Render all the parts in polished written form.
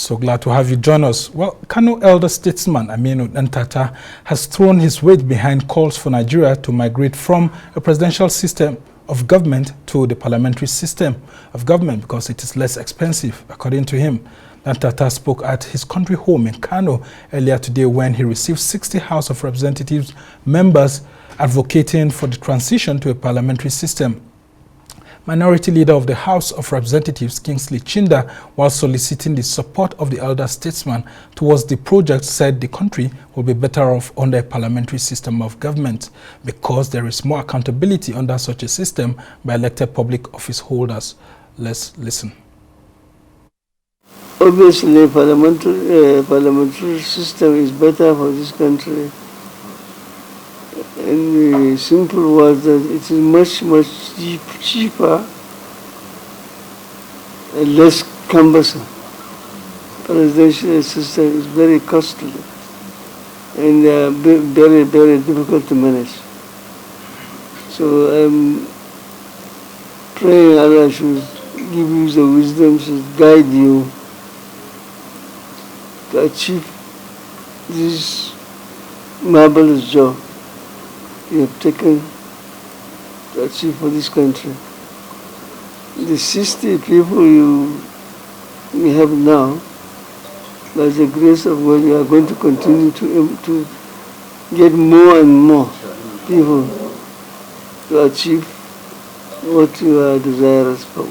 So glad to have you join us. Well, Kano elder statesman Aminu Ntata has thrown his weight behind calls for Nigeria to migrate from a presidential system of government to the parliamentary system of government because it is less expensive, according to him. Ntata spoke at his country home in Kano earlier today when he received 60 House of Representatives members advocating for the transition to a parliamentary system. Minority Leader of the House of Representatives, Kingsley Chinda, while soliciting the support of the elder statesman towards the project, said the country will be better off under a parliamentary system of government because there is more accountability under such a system by elected public office holders. Let's listen. Obviously, parliamentary system is better for this country. In the simple words, that it is much cheaper and less cumbersome. Presidential system is very costly and very difficult to manage. So I'm praying Allah should give you the wisdom, should guide you to achieve this marvelous job you have taken to achieve for this country. The 60 people you have now, by the grace of God, you are going to continue to get more and more people to achieve what you are desirous for.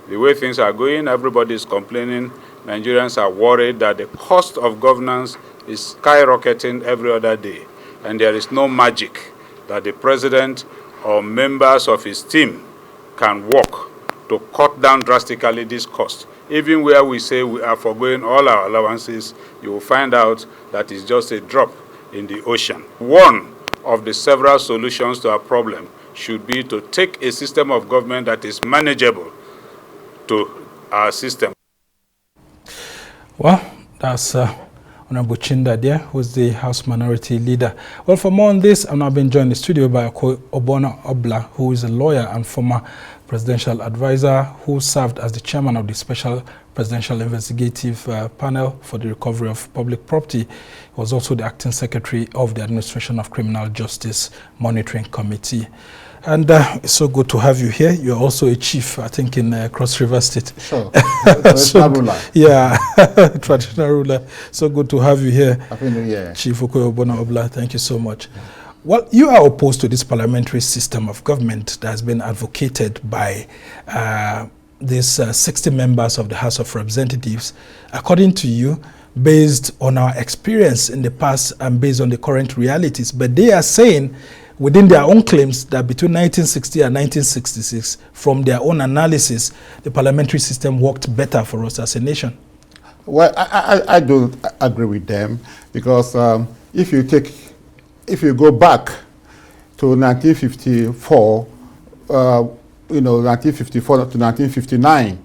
The way things are going, everybody is complaining. Nigerians are worried that the cost of governance is skyrocketing every other day, and there is no magic that the president or members of his team can work to cut down drastically this cost. Even where we say we are forgoing all our allowances, you will find out that it's just a drop in the ocean. One of the several solutions to our problem should be to take a system of government that is manageable to our system. Well, that's Honorable Chinda there, who is the House Minority Leader. Well, for more on this, I'm now being joined in the studio by Okoi Obono-Obla, who is a lawyer and former presidential advisor who served as the chairman of the Special Presidential Investigative Panel for the Recovery of Public Property. He was also the acting secretary of the Administration of Criminal Justice Monitoring Committee. And it's so good to have you here. You're also a chief, I think, in Cross River State. Sure. So, ruler. Yeah, traditional ruler. So good to have you here. Happy New Year. Chief Okoi Obono-Obla, thank you so much. Yeah. Well, you are opposed to this parliamentary system of government that has been advocated by these 60 members of the House of Representatives. According to you, based on our experience in the past and based on the current realities, but they are saying within their own claims that between 1960 and 1966, from their own analysis, the parliamentary system worked better for us as a nation. Well, I don't agree with them because if you go back to 1954, 1954 to 1959,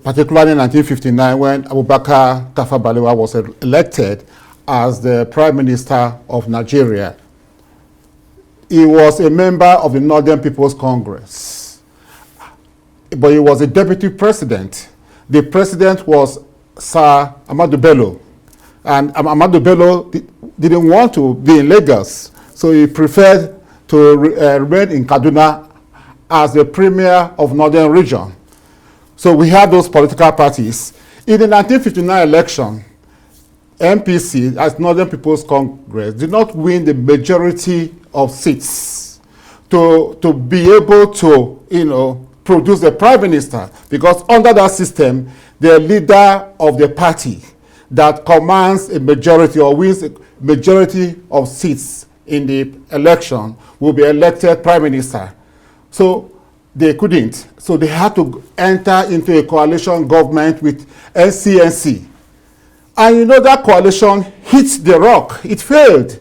particularly 1959 when Abubakar Tafawa Balewa was elected as the Prime Minister of Nigeria. He was a member of the Northern People's Congress, but he was a deputy president. The president was Sir Ahmadu Bello, and Ahmadu Bello didn't want to be in Lagos, so he preferred to remain in Kaduna as the premier of Northern Region. So we had those political parties. In the 1959 election, MPC, as Northern People's Congress, did not win the majority of seats to be able to, produce the prime minister, because under that system, the leader of the party that commands a majority or wins a majority of seats in the election will be elected prime minister. So they couldn't. So they had to enter into a coalition government with NCNC. And that coalition hit the rock. It failed.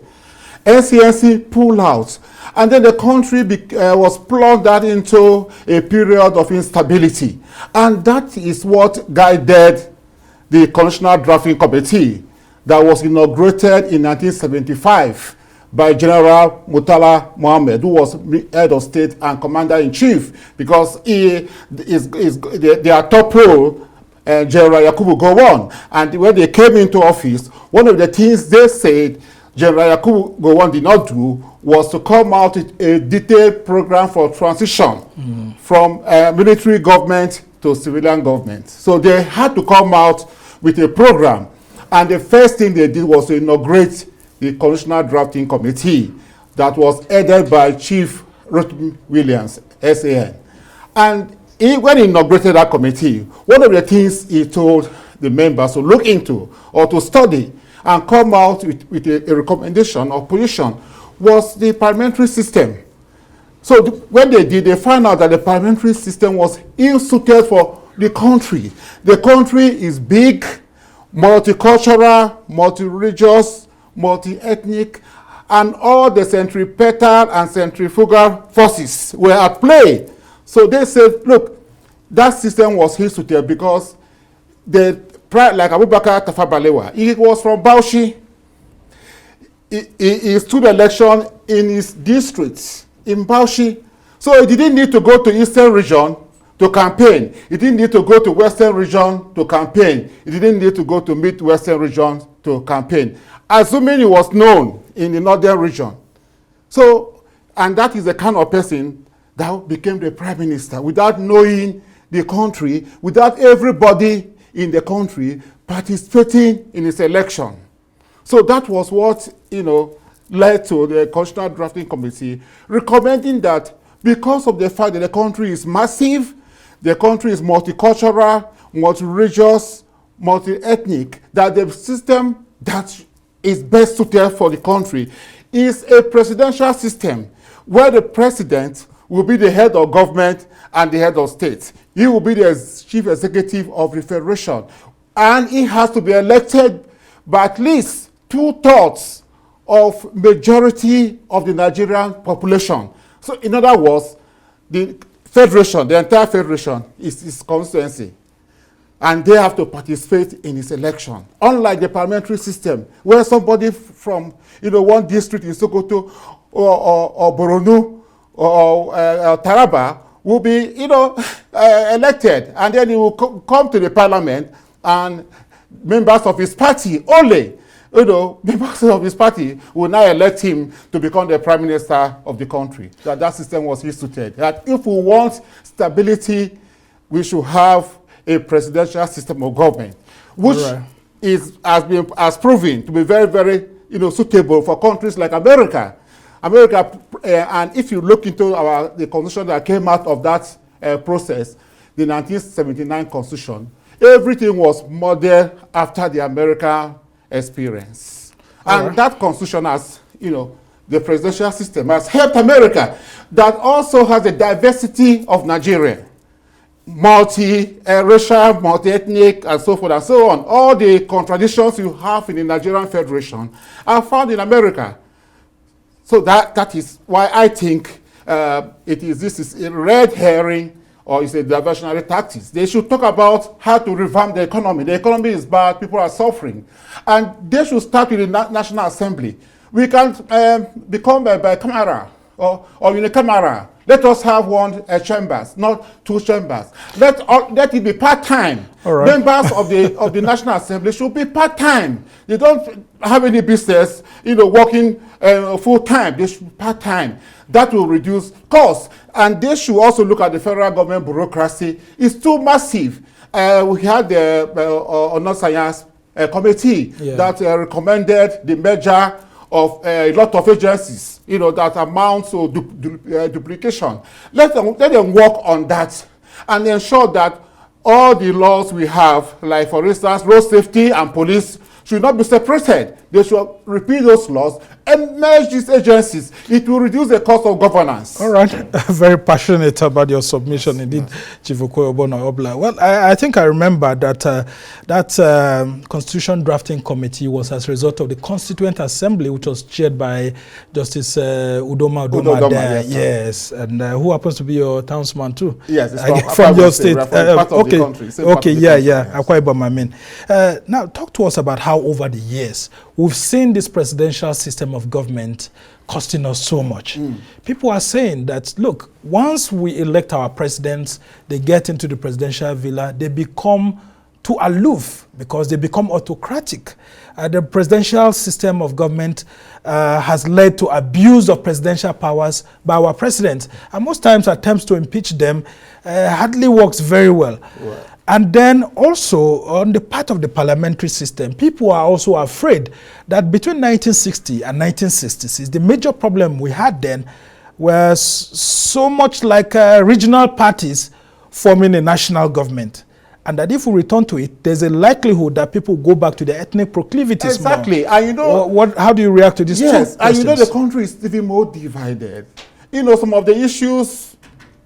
NCNC pulled out. And then the country was plunged into a period of instability. And that is what guided the Constitutional Drafting Committee that was inaugurated in 1975 by General Murtala Mohammed, who was head of state and commander-in-chief, because their top role General Yakubu Gowon. And when they came into office, one of the things they said General Yakubu Gowon did not do was to come out with a detailed program for transition from military government to civilian government. So they had to come out with a program. And the first thing they did was to inaugurate the Constitutional Drafting Committee that was headed by Chief Ruth Williams, SAN. And when he inaugurated that committee, one of the things he told the members to look into or to study and come out with a recommendation or position was the parliamentary system. So when they did, they found out that the parliamentary system was ill-suited for the country. The country is big, multicultural, multi-religious, multi-ethnic, and all the centripetal and centrifugal forces were at play. So they said, look, that system was ill-suited because like Abubakar Tafawa Balewa, he was from Bauchi. He stood election in his district in Bauchi. So he didn't need to go to Eastern region to campaign. He didn't need to go to Western region to campaign. He didn't need to go to Midwestern region to campaign. Assuming he was known in the Northern region. So, and that is the kind of person that became the prime minister without knowing the country, without everybody in the country participating in his election. So that was what, led to the Constitutional Drafting Committee recommending that because of the fact that the country is massive, the country is multicultural, multi-religious, multi-ethnic, that the system that is best suited for the country is a presidential system where the president will be the head of government and the head of state. He will be the chief executive of the federation. And he has to be elected by at least 2/3 of majority of the Nigerian population. So in other words, the federation, the entire federation is his constituency. And they have to participate in his election. Unlike the parliamentary system, where somebody from one district in Sokoto or Borno or Taraba will be elected, and then he will come to the parliament, and members of his party only, members of his party will now elect him to become the prime minister of the country. That system was instituted. That if we want stability, we should have a presidential system of government, which has proven to be very, very suitable for countries like America. And if you look into the constitution that came out of that process, the 1979 constitution, everything was modeled after the American experience. And that constitution has, the presidential system has helped America, that also has a diversity of Nigeria. Multi-racial, multi-ethnic, and so forth and so on. All the contradictions you have in the Nigerian Federation are found in America. So that is why I think this is a red herring, or it's a diversionary tactics. They should talk about how to revamp the economy. The economy is bad, people are suffering. And they should start with the National Assembly. We can become by camera or unicameral. Let us have one chambers, not 2 chambers. Let it be part-time. Members of the National Assembly should be part-time. They don't have any business, working full-time. They should be part-time. That will reduce costs. And they should also look at the federal government bureaucracy. It's too massive. We had the Honor Science Committee that recommended the merger of a lot of agencies, that amounts to duplication. Let them work on that and ensure that all the laws we have, like for instance, road safety and police, should not be separated. They should repeal those laws and merge these agencies. It will reduce the cost of governance. All right. Very passionate about your submission, indeed, Chief Suited-Obono-Obla. Well, I think I remember that Constitution Drafting Committee was as a result of the Constituent Assembly, which was chaired by Justice Udoma there. Yes, and who happens to be your townsman too? Yes, it's from your state. Part of the country. Akwa Ibom, I mean. Now, talk to us about how over the years we've seen this presidential system of government costing us so much. People are saying that, look, once we elect our presidents, they get into the presidential villa, they become too aloof because they become autocratic. The presidential system of government has led to abuse of presidential powers by our president. And most times attempts to impeach them hardly works very well. Right. And then also on the part of the parliamentary system, people are also afraid that between 1960 and 1966, the major problem we had then was so much like regional parties forming a national government. And that if we return to it, there's a likelihood that people go back to their ethnic proclivities. Exactly. More. And you know, how do you react to this? Yes, and you know the country is even more divided. You know, some of the issues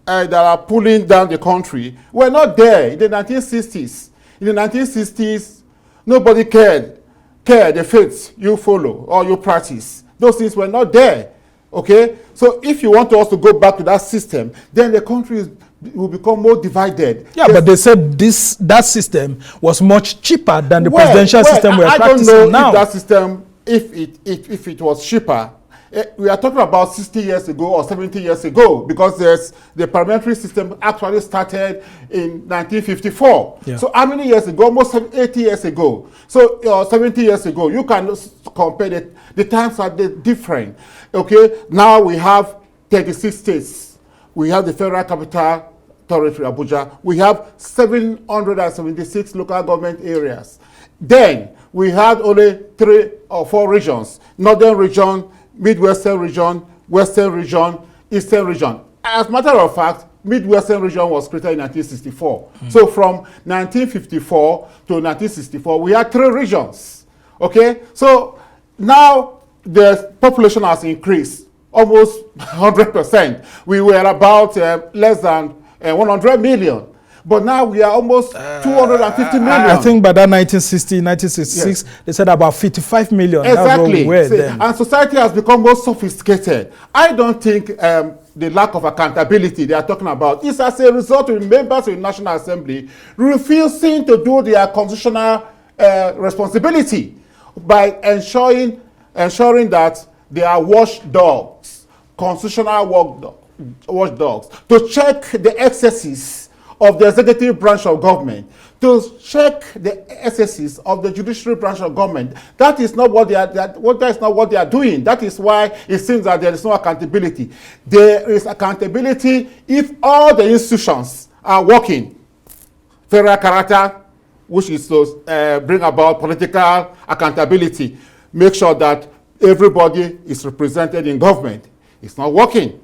that are pulling down the country were not there in the 1960s. In the 1960s, nobody cared the faiths you follow or you practice. Those things were not there. Okay? So if you want us to go back to that system, then the country will become more divided. Yeah, but they said that system was much cheaper than the presidential system we're practicing now. I don't know if that system, if it was cheaper. We are talking about 60 years ago or 70 years ago, because the parliamentary system actually started in 1954. Yeah. So how many years ago? Almost 80 years ago. So 70 years ago. You can compare the times are different. Okay, now we have 36 states. We have the Federal Capital Territory, Abuja. We have 776 local government areas. Then we had only 3 or 4 regions: Northern region, Midwestern region, Western region, Eastern region. As a matter of fact, Midwestern region was created in 1964. So from 1954 to 1964, we had 3 regions. Okay, so now the population has increased almost 100%. We were about less than 100 million. But now we are almost 250 million. I think by that 1966, yes, they said about 55 million. Exactly. We were then. And society has become more sophisticated. I don't think the lack of accountability they are talking about is as a result of members of the National Assembly refusing to do their constitutional responsibility by ensuring that they are watchdogs, constitutional watchdogs, to check the excesses of the executive branch of government, to check the excesses of the judiciary branch of government. That is not what they are. That is not what they are doing. That is why it seems that there is no accountability. There is accountability if all the institutions are working. Federal character, which is to bring about political accountability, make sure that everybody is represented in government. It's not working.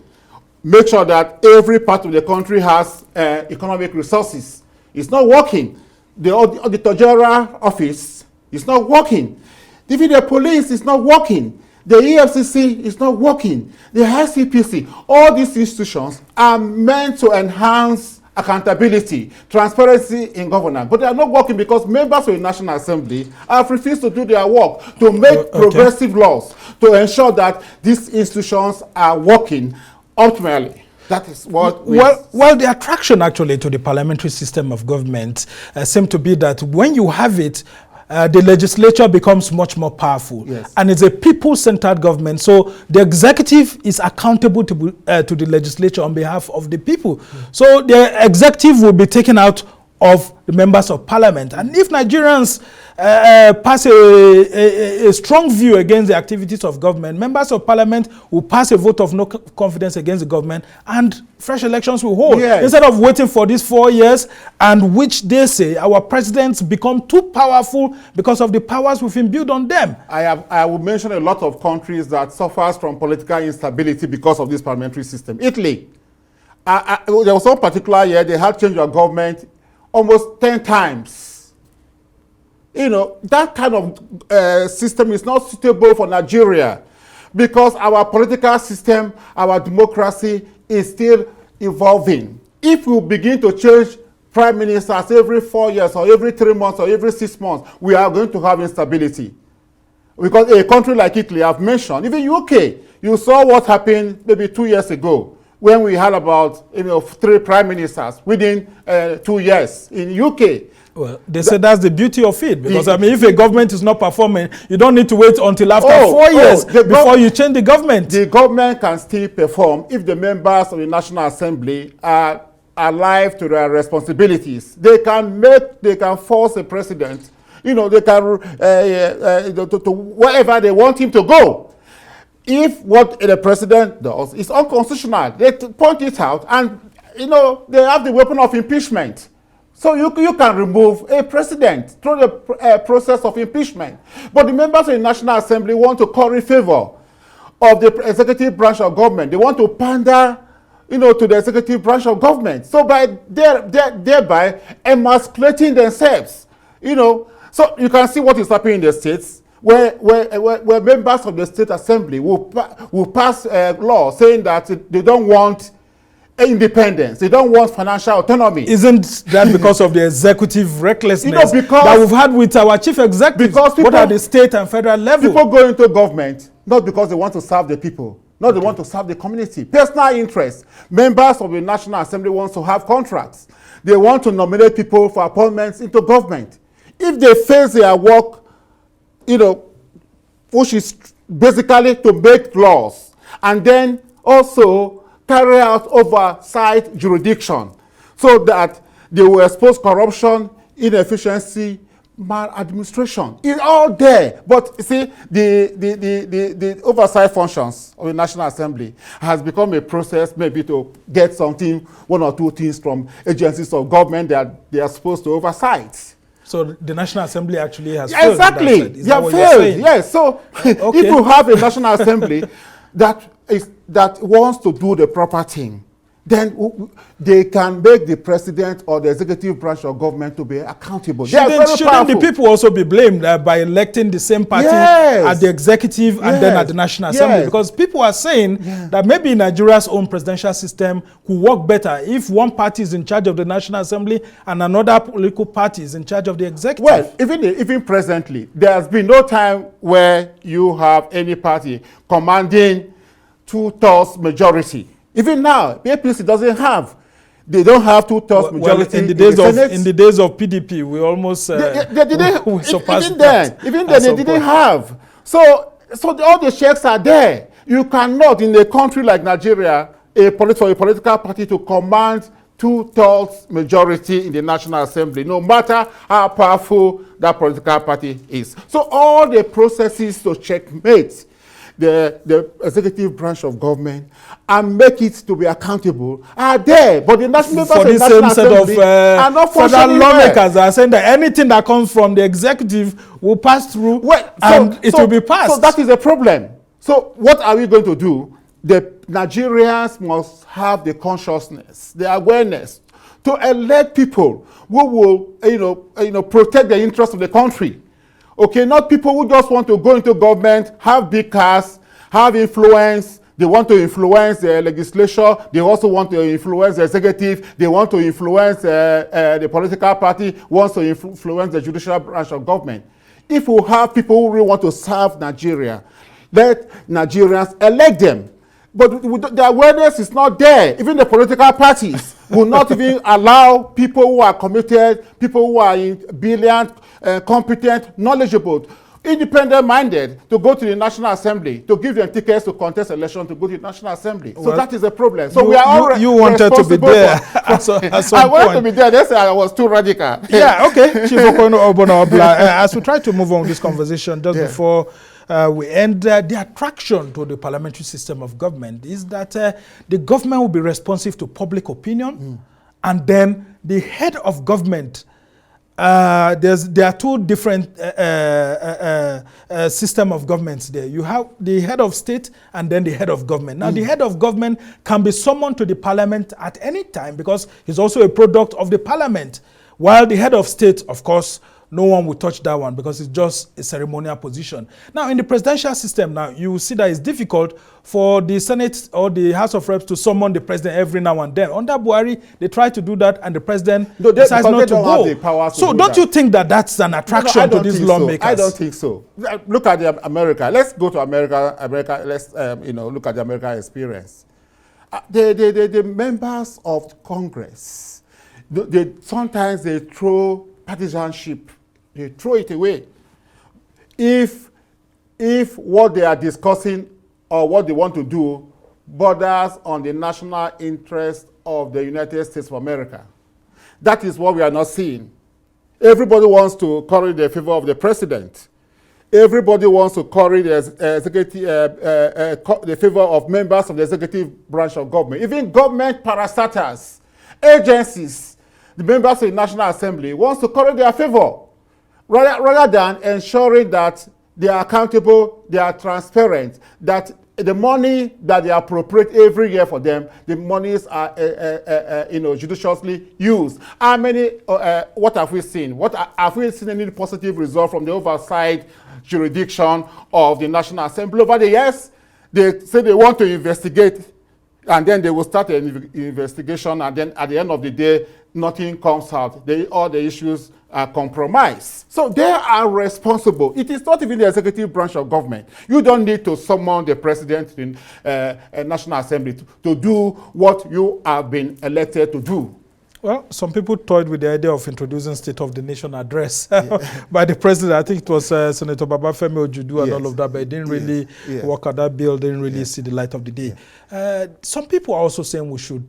Make sure that every part of the country has economic resources. It's not working. The Auditor General office is not working. Even the police is not working. The EFCC is not working. The ICPC, all these institutions are meant to enhance accountability, transparency in governance. But they are not working because members of the National Assembly have refused to do their work, to make progressive laws, to ensure that these institutions are working optimally. That is what well, the attraction actually to the parliamentary system of government seems to be that when you have it, the legislature becomes much more powerful. Yes. And it's a people-centered government. So the executive is accountable to the legislature on behalf of the people. So the executive will be taken out of the members of parliament. And if Nigerians pass a strong view against the activities of government, members of parliament will pass a vote of no confidence against the government, and fresh elections will hold. Yes. Instead of waiting for these 4 years, and which they say our presidents become too powerful because of the powers we've imbued on them. I will mention a lot of countries that suffers from political instability because of this parliamentary system. Italy. There was one particular year they had change of government almost 10 times. You know, that kind of system is not suitable for Nigeria because our political system, our democracy is still evolving. If we begin to change prime ministers every 4 years or every 3 months or every 6 months, we are going to have instability. Because a country like Italy, I've mentioned, even UK, you saw what happened maybe 2 years ago, when we had about 3 prime ministers within 2 years in UK. Well, they say that's the beauty of it, because I mean, if a government is not performing, you don't need to wait until after 4 years before you change the government. The government can still perform if the members of the National Assembly are alive to their responsibilities. They can force a president, they can to wherever they want him to go. If what the president does is unconstitutional, they point it out, and they have the weapon of impeachment. So you can remove a president through the process of impeachment. But the members of the National Assembly want to curry favor of the executive branch of government. They want to pander, to the executive branch of government. So by thereby emasculating themselves, So you can see what is happening in the states, where members of the state assembly will pass a law saying that they don't want independence, they don't want financial autonomy. Isn't that because of the executive recklessness that we've had with our chief executive? What are the state and federal level? People go into government not because they want to serve the people, not they want to serve the community. Personal interest. Members of the National Assembly want to have contracts. They want to nominate people for appointments into government. If they face their work, which is basically to make laws, and then also carry out oversight jurisdiction, so that they will expose corruption, inefficiency, maladministration. It's all there. But you see, the oversight functions of the National Assembly has become a process maybe to get something, one or two things from agencies of government that they are supposed to oversight. So the National Assembly actually has failed. Exactly. They have failed. Yes. So if you have a National Assembly that wants to do the proper thing, then they can make the president or the executive branch of government to be accountable. Shouldn't the people also be blamed by electing the same party at the executive and then at the National Assembly? Because people are saying that maybe Nigeria's own presidential system could work better if one party is in charge of the National Assembly and another political party is in charge of the executive. Well, even presently, there has been no time where you have any party commanding 2/3 majority. Even now, the APC doesn't have. They don't have 2/3 majority in the days of PDP. We almost they didn't. we surpassed even then they didn't have. So all the checks are there. You cannot, in a country like Nigeria, a political party to command 2/3 majority in the National Assembly, no matter how powerful that political party is. So all the processes to checkmate the executive branch of government and make it to be accountable are there, but the national for the same set of federal lawmakers are saying that anything that comes from the executive will pass through it will be passed. So that is a problem. So what are we going to do? The Nigerians must have the consciousness, the awareness to elect people who will protect the interests of the country. Okay, not people who just want to go into government, have big cars, have influence. They want to influence the legislature. They also want to influence the executive. They want to influence the political party, wants to influence the judicial branch of government. If we have people who really want to serve Nigeria, let Nigerians elect them. But the awareness is not there. Even the political parties will not even allow people who are committed, people who are brilliant, competent, knowledgeable, independent-minded to go to the National Assembly, to give them tickets to contest election to go to the National Assembly. So that is a problem. So we are all you wanted to be there at some I wanted to be there. They said I was too radical. Yeah, okay. Chief Suited-Obono-Obla, as we try to move on with this conversation, just before we end, the attraction to the parliamentary system of government is that the government will be responsive to public opinion, and then the head of government, there are two different system of governments there. You have the head of state and then the head of government. Now, the head of government can be summoned to the parliament at any time because he's also a product of the parliament, while the head of state, of course, no one will touch that one because it's just a ceremonial position. Now, in the presidential system now, you will see that it's difficult for the Senate or the House of Reps to summon the president every now and then. Under Buhari, they try to do that and the president decides not to go. So don't you think that that's an attraction to these lawmakers? I don't think so. Look at America. Let's go to America. Let's look at the American experience. The members of Congress, sometimes they throw partisanship. They throw it away. If what they are discussing or what they want to do borders on the national interest of the United States of America. That is what we are not seeing. Everybody wants to curry the favor of the president. Everybody wants to curry the the favor of members of the executive branch of government. Even government parastatals, agencies, the members of the National Assembly wants to curry their favor, rather than ensuring that they are accountable, they are transparent, that the money that they appropriate every year for them, the monies are judiciously used. How many? What have we seen? Have we seen any positive result from the oversight jurisdiction of the National Assembly over the years? They say they want to investigate, and then they will start an investigation, and then at the end of the day, nothing comes out. All the issues are compromised. So they are responsible. It is not even the executive branch of government. You don't need to summon the president in National Assembly to do what you have been elected to do. Well, some people toyed with the idea of introducing State of the Nation address by the president. I think it was Senator Babafemi Ojudu and all of that, but it didn't really work out. That bill didn't really see the light of the day. Some people are also saying we should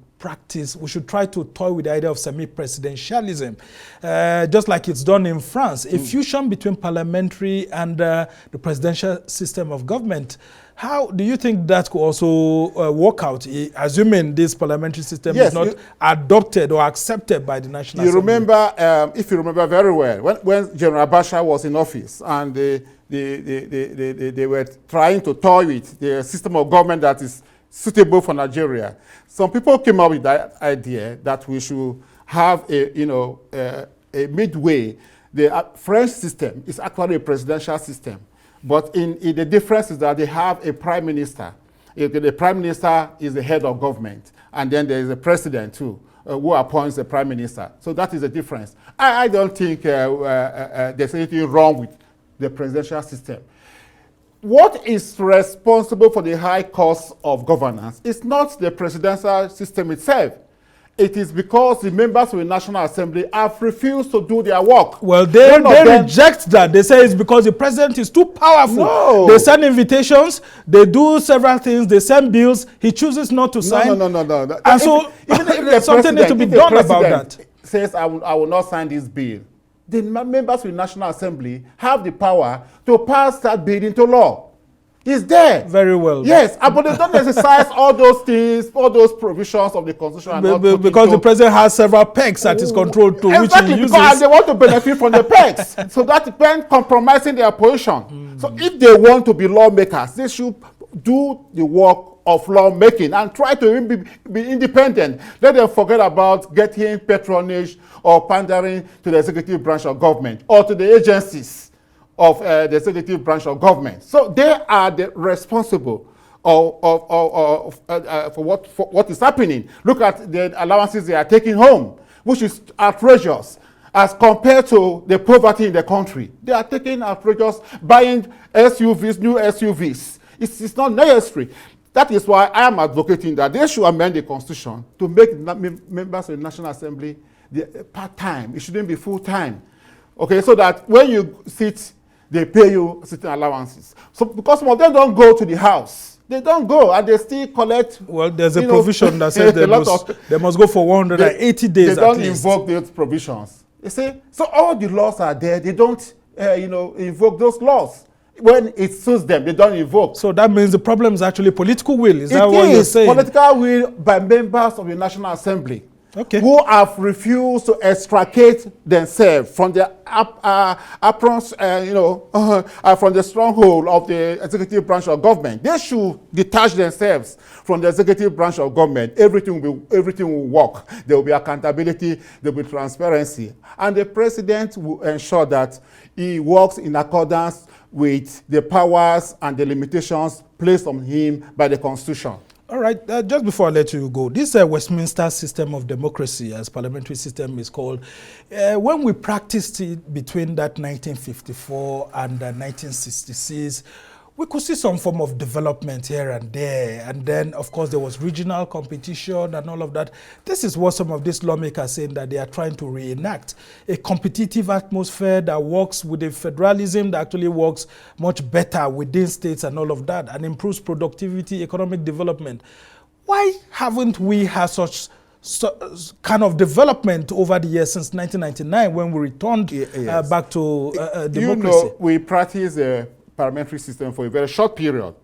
try to toy with the idea of semi-presidentialism, just like it's done in France, a fusion between parliamentary and the presidential system of government. How do you think that could also work out, assuming this parliamentary system is not adopted or accepted by the National Assembly? Remember, if you remember very well, when General Bashar was in office and they were trying to toy with the system of government that is suitable for Nigeria, some people came up with that idea that we should have a midway. The French system is actually a presidential system. But in the difference is that they have a prime minister. The prime minister is the head of government. And then there is a president too, who appoints the prime minister. So that is the difference. I don't think there's anything wrong with the presidential system. What is responsible for the high cost of governance is not the presidential system itself. It is because the members of the National Assembly have refused to do their work. Well, they reject that. They say it's because the president is too powerful. No. They send invitations, they do several things, they send bills, he chooses not to sign. No. And so if something needs to be done about that. Says, I will not sign this bill. The members of the National Assembly have the power to pass that bill into law. It's there. Very well. Yes, but they don't exercise all those things, all those provisions of the Constitution. Because the president has several pegs at his control to which he uses. Because they want to benefit from the pegs. So that depends compromising their position. So if they want to be lawmakers, they should do the work of lawmaking and try to be independent. Let them forget about getting patronage or pandering to the executive branch of government or to the agencies of the executive branch of government. So they are the responsible for what is happening. Look at the allowances they are taking home, which is outrageous as compared to the poverty in the country. They are taking outrageous, buying SUVs, new SUVs. It's not necessary. That is why I am advocating that they should amend the Constitution to make members of the National Assembly part-time. It shouldn't be full-time. Okay, so that when you sit, they pay you certain allowances. So because some of them don't go to the house, they don't go and they still collect. Well, there's a provision that says they must go for 180 days. They don't invoke those provisions. You see, so all the laws are there. They don't, invoke those laws. When it suits them, they don't invoke. So that means the problem is actually political will. Is that what you're saying? Political will by members of the National Assembly. Okay. Who have refused to extricate themselves from the aprons, from the stronghold of the executive branch of government. They should detach themselves from the executive branch of government. Everything will work. There will be accountability. There will be transparency, and the president will ensure that he works in accordance with the powers and the limitations placed on him by the Constitution. All right, just before I let you go, this Westminster system of democracy, as parliamentary system is called, when we practiced it between that 1954 and 1966, we could see some form of development here and there. And then, of course, there was regional competition and all of that. This is what some of these lawmakers are saying, that they are trying to reenact a competitive atmosphere that works with a federalism that actually works much better within states and all of that, and improves productivity, economic development. Why haven't we had such kind of development over the years since 1999 when we returned back to democracy? You know, we practice a parliamentary system for a very short period.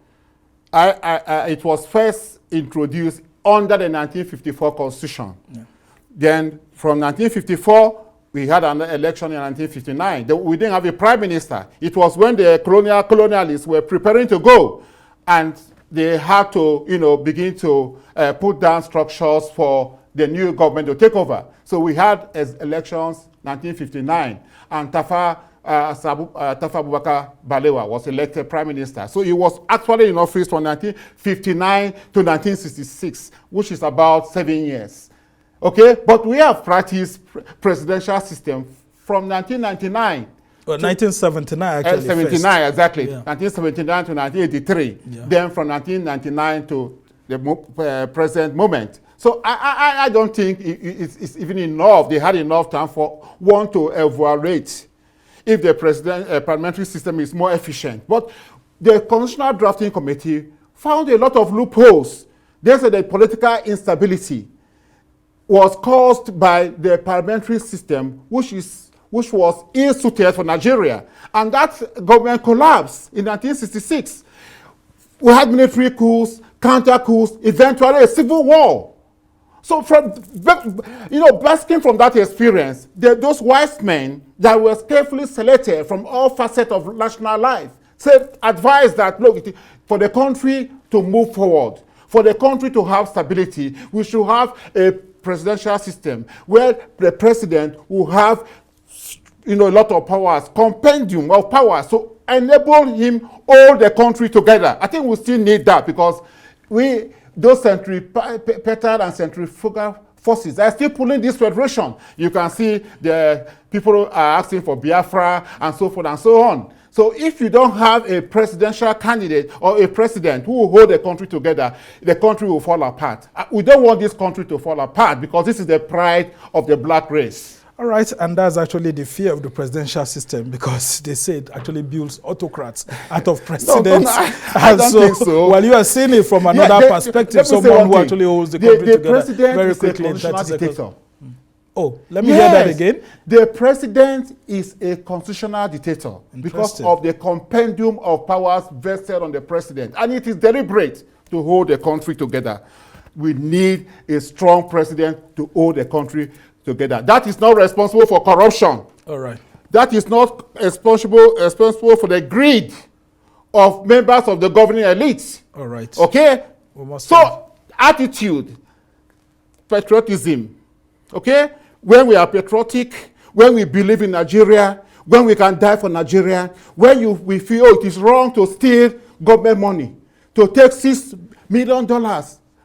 It was first introduced under the 1954 Constitution. Yeah. Then from 1954, we had an election in 1959. We didn't have a prime minister. It was when the colonialists were preparing to go, and they had to, you know, begin to put down structures for the new government to take over. So we had elections 1959, and Tafa Abubakar Balewa was elected prime minister. So he was actually in office from 1959 to 1966, which is about 7 years. Okay, but we have practiced presidential system from 1999. Well, 1979 actually. 79, first. Exactly. Yeah. 1979 to 1983. Yeah. Then from 1999 to the present moment. So I don't think it's even enough. They had enough time for one to evaluate if the parliamentary system is more efficient. But the Constitutional Drafting Committee found a lot of loopholes. They said that political instability was caused by the parliamentary system, which was ill-suited for Nigeria. And that government collapsed in 1966. We had military coups, counter coups, eventually a civil war. So, basking from that experience, those wise men that were carefully selected from all facets of national life advised that, look, for the country to move forward, for the country to have stability, we should have a presidential system where the president will have, a lot of powers, compendium of powers, so enable him hold the country together. I think we still need that, because those centripetal and centrifugal forces are still pulling this federation. You can see the people are asking for Biafra and so forth and so on. So if you don't have a presidential candidate or a president who will hold the country together, the country will fall apart. We don't want this country to fall apart, because this is the pride of the black race. All right, and that's actually the fear of the presidential system, because they say it actually builds autocrats out of presidents. No, I don't think so. Well, you are seeing it from another perspective, someone who actually holds the country together very quickly in 30 seconds. Oh, let me hear that again. The president is a constitutional dictator because of the compendium of powers vested on the president. And it is deliberate to hold the country together. We need a strong president to hold the country together. That is not responsible for corruption. All right. That is not responsible for the greed of members of the governing elites. All right. Okay? So, attitude, patriotism, okay? When we are patriotic, when we believe in Nigeria, when we can die for Nigeria, when we feel it is wrong to steal government money, to take $6 million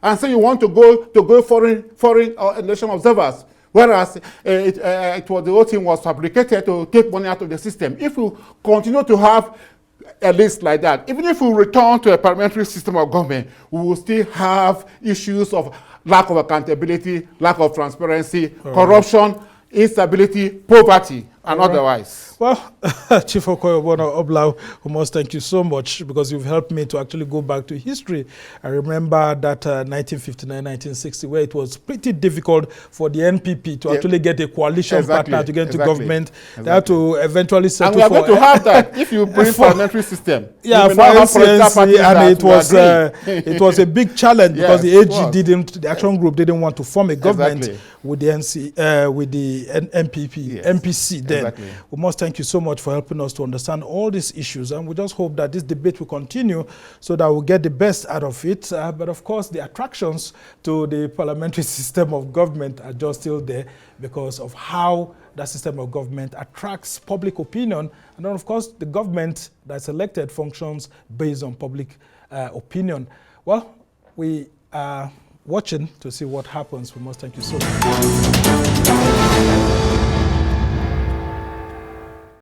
and say you want to go foreign nation observers, whereas the whole thing was fabricated to take money out of the system. If we continue to have a list like that, even if we return to a parliamentary system of government, we will still have issues of lack of accountability, lack of transparency, corruption, instability, poverty, and otherwise. Well, Chief Suited-Obono-Obla, we must thank you so much, because you've helped me to actually go back to history. I remember that 1959, 1960, where it was pretty difficult for the NPP to actually get a coalition partner to get into government. They had to eventually settle for... And we are going to have that if you bring parliamentary system. Yeah, for NCNC, and it was a big challenge, because the AG the Action Group didn't want to form a government with the MPC then. We must thank you so much for helping us to understand all these issues, and we just hope that this debate will continue so that we'll get the best out of it. But of course, the attractions to the parliamentary system of government are just still there, because of how that system of government attracts public opinion. And then, of course, the government that's elected functions based on public opinion. Well, we are watching to see what happens. We must thank you so much.